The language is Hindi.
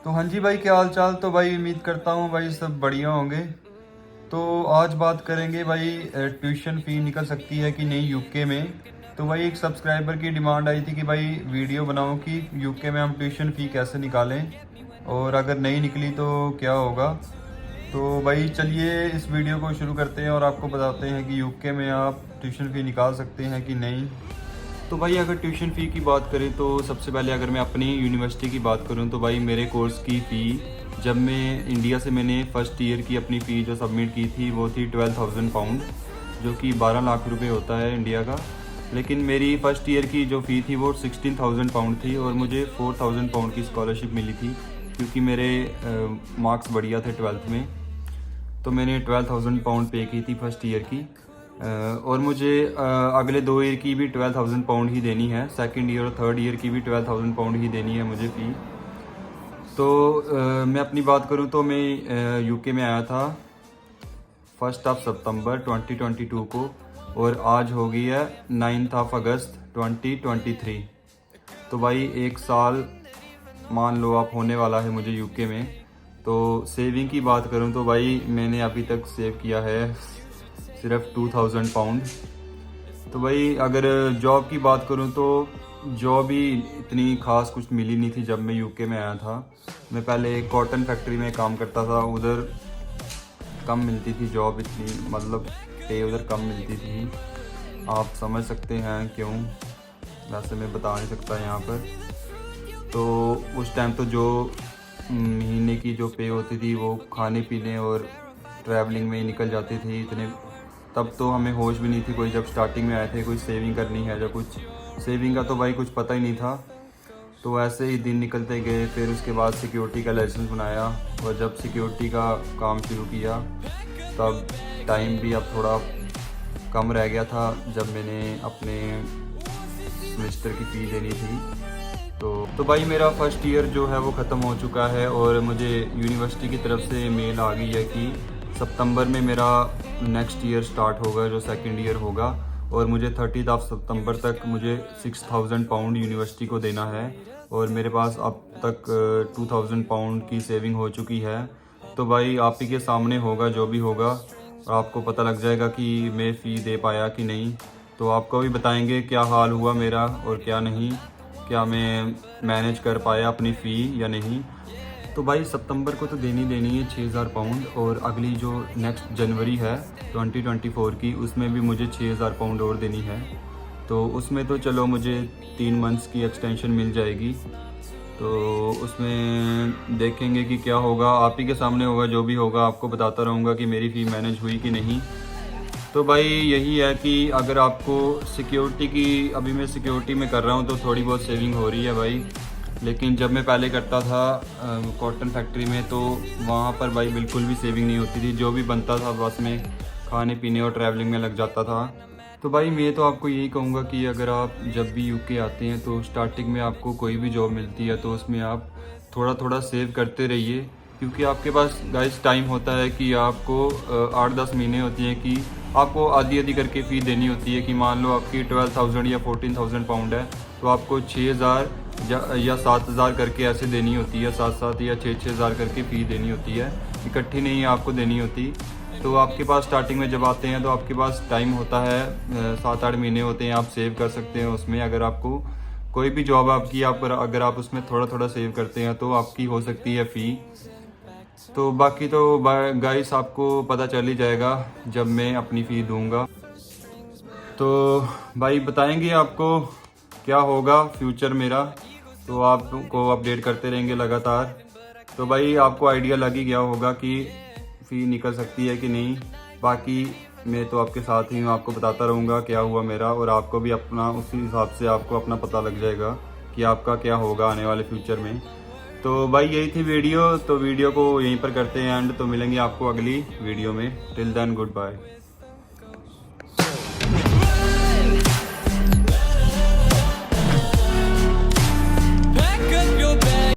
तो हाँ जी भाई, क्या हाल चाल। तो भाई उम्मीद करता हूँ भाई सब बढ़िया होंगे। तो आज बात करेंगे भाई, ट्यूशन फ़ी निकल सकती है कि नहीं यूके में। तो भाई एक सब्सक्राइबर की डिमांड आई थी कि भाई वीडियो बनाओ कि यूके में हम ट्यूशन फ़ी कैसे निकालें, और अगर नहीं निकली तो क्या होगा। तो भाई चलिए इस वीडियो को शुरू करते हैं और आपको बताते हैं कि यूके में आप ट्यूशन फ़ी निकाल सकते हैं कि नहीं। तो भाई अगर ट्यूशन फ़ी की बात करें तो सबसे पहले अगर मैं अपनी यूनिवर्सिटी की बात करूं तो भाई मेरे कोर्स की फ़ी, जब मैं इंडिया से मैंने फ़र्स्ट ईयर की अपनी फ़ी जो सबमिट की थी वो थी 12,000 पाउंड, जो कि 12 लाख रुपए होता है इंडिया का। लेकिन मेरी फ़र्स्ट ईयर की जो फ़ी थी वो 16,000 पाउंड थी, और मुझे 4,000 पाउंड की स्कॉलरशिप मिली थी क्योंकि मेरे मार्क्स बढ़िया थे 12th में। तो मैंने 12,000 पाउंड पे की थी फर्स्ट ईयर की। और मुझे अगले 2 ईयर की भी 12,000 पाउंड ही देनी है, सेकंड ईयर और थर्ड ईयर की भी 12,000 पाउंड ही देनी है मुझे फ़ी। तो मैं अपनी बात करूं तो मैं यूके में आया था 1 सितंबर 2022 को, और आज हो गई है 9 अगस्त 2023। तो भाई 1 साल मान लो आप होने वाला है मुझे यूके में। तो सेविंग की बात करूं तो भाई मैंने अभी तक सेव किया है सिर्फ 2,000 पाउंड। तो भाई अगर जॉब की बात करूं तो जॉब ही इतनी खास कुछ मिली नहीं थी जब मैं यूके में आया था। मैं पहले कॉटन फैक्ट्री में काम करता था, उधर कम मिलती थी जॉब, इतनी मतलब पे उधर कम मिलती थी। आप समझ सकते हैं क्यों, वैसे मैं बता नहीं सकता यहाँ पर। तो उस टाइम तो जो महीने की जो पे होती थी वो खाने पीने और ट्रैवलिंग में ही निकल जाती थी इतने। तब तो हमें होश भी नहीं थी कोई, जब स्टार्टिंग में आए थे, कोई सेविंग करनी है या कुछ सेविंग का तो भाई कुछ पता ही नहीं था। तो ऐसे ही दिन निकलते गए। फिर उसके बाद सिक्योरिटी का लाइसेंस बनाया, और जब सिक्योरिटी का काम शुरू किया तब टाइम भी अब थोड़ा कम रह गया था, जब मैंने अपने सेमेस्टर की फ़ी देनी थी। तो भाई मेरा फर्स्ट ईयर जो है वो ख़त्म हो चुका है, और मुझे यूनिवर्सिटी की तरफ से मेल आ गई है कि सितंबर में मेरा नेक्स्ट ईयर स्टार्ट होगा, जो सेकंड ईयर होगा। और मुझे 30 सितंबर तक मुझे 6,000 पाउंड यूनिवर्सिटी को देना है, और मेरे पास अब तक 2,000 पाउंड की सेविंग हो चुकी है। तो भाई आप ही के सामने होगा जो भी होगा, और आपको पता लग जाएगा कि मैं फ़ी दे पाया कि नहीं। तो आपको भी बताएंगे क्या हाल हुआ मेरा और क्या नहीं, क्या मैं मैनेज कर पाया अपनी फ़ी या नहीं। तो भाई सितंबर को तो देनी है 6,000 पाउंड, और अगली जो नेक्स्ट जनवरी है 2024 की, उसमें भी मुझे 6,000 पाउंड और देनी है। तो उसमें तो चलो मुझे 3 मंथ्स की एक्सटेंशन मिल जाएगी। तो उसमें देखेंगे कि क्या होगा, आप ही के सामने होगा जो भी होगा, आपको बताता रहूँगा कि मेरी फ़ी मैनेज हुई कि नहीं। तो भाई यही है कि अगर आपको सिक्योरिटी की, अभी मैं सिक्योरिटी में कर रहा हूँ तो थोड़ी बहुत सेविंग हो रही है भाई। लेकिन जब मैं पहले करता था कॉटन फैक्ट्री में, तो वहाँ पर भाई बिल्कुल भी सेविंग नहीं होती थी, जो भी बनता था बस में खाने पीने और ट्रैवलिंग में लग जाता था। तो भाई मैं तो आपको यही कहूँगा कि अगर आप जब भी यूके आते हैं तो स्टार्टिंग में आपको कोई भी जॉब मिलती है तो उसमें आप थोड़ा थोड़ा सेव करते रहिए, क्योंकि आपके पास गाइस टाइम होता है कि आपको 8-10 महीने होती हैं कि आपको आधी आधी करके फ़ी देनी होती है। कि मान लो आपकी 12,000 या 14,000 पाउंड है, तो आपको 6,000 या 7,000 करके ऐसे देनी होती है, 7-7 या 6-6 हज़ार करके फ़ी देनी होती है, इकट्ठी नहीं आपको देनी होती। तो आपके पास स्टार्टिंग में जब आते हैं तो आपके पास टाइम होता है, 7-8 महीने होते हैं, आप सेव कर सकते हैं उसमें। अगर आपको कोई भी जॉब आपकी, आप अगर आप उसमें थोड़ा थोड़ा सेव करते हैं तो आपकी हो सकती है फ़ी। तो बाकी तो गाइस आपको पता चल ही जाएगा जब मैं अपनी फ़ी दूंगा। तो भाई बताएंगे आपको क्या होगा फ्यूचर मेरा, तो आपको अपडेट करते रहेंगे लगातार। तो भाई आपको आइडिया लग ही गया होगा कि फ़ी निकल सकती है कि नहीं। बाकी मैं तो आपके साथ ही हूँ, आपको बताता रहूँगा क्या हुआ मेरा, और आपको भी अपना उसी हिसाब से आपको अपना पता लग जाएगा कि आपका क्या होगा आने वाले फ्यूचर में। तो भाई यही थी वीडियो, तो वीडियो को यहीं पर करते हैं एंड। तो मिलेंगे आपको अगली वीडियो में। Till then good bye.